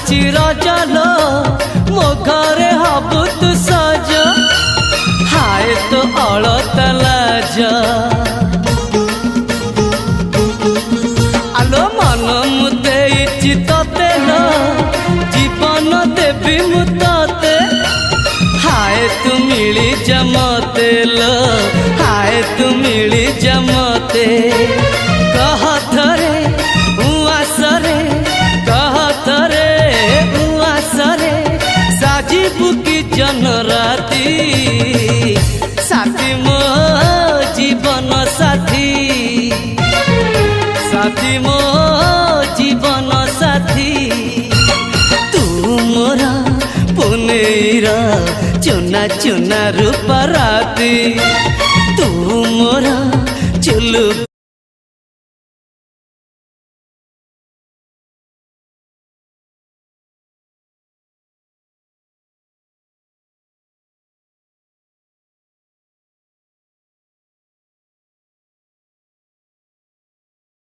आसुची रजलो मो घरे हबु तू सज हाय तो अलता लाज आलो मन मुते चितते लो जीवन देवी मुते हाय तू मिली जमते लो हाय तू मिली जमते कहथरे उआसरे कहथरे उआसरे साजिबु की जनराती साथी मो जीवन साथी साथी मो जीवन साथी तू मोरा पुनेरा चुना चुना रूप राती तू मोरा चुलु